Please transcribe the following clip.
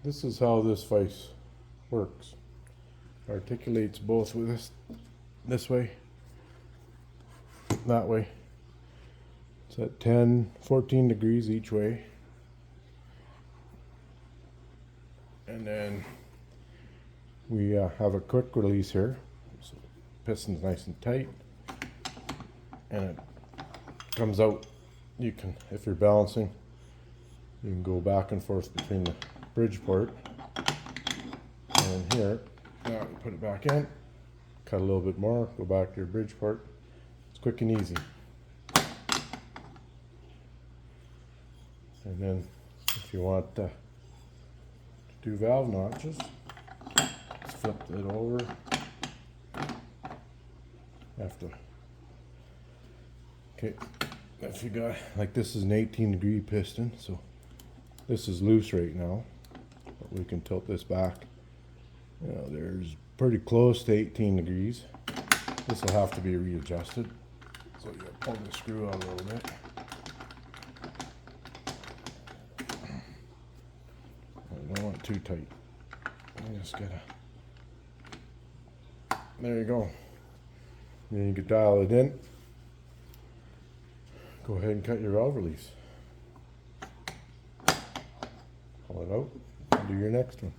This is how this vise works. Articulates both with this way, that way. It's at 14 degrees each way. And then we have a quick release here. So piston's nice and tight, and it comes out. You can, if you're balancing, you can go back and forth between the bridge port and here. Now you put it back in, cut a little bit more, go back to your bridge port. It's quick and easy. And then if you want to do valve notches, just flip it over. Okay, if you got, like, this is an 18-degree piston, so this is loose right now, but we can tilt this back. You know, there's pretty close to 18 degrees. This will have to be readjusted. So you pull the screw out a little bit. I don't want it too tight. I just gotta. There you go. Then you can dial it in. Go ahead and cut your valve release. Pull it out and do your next one.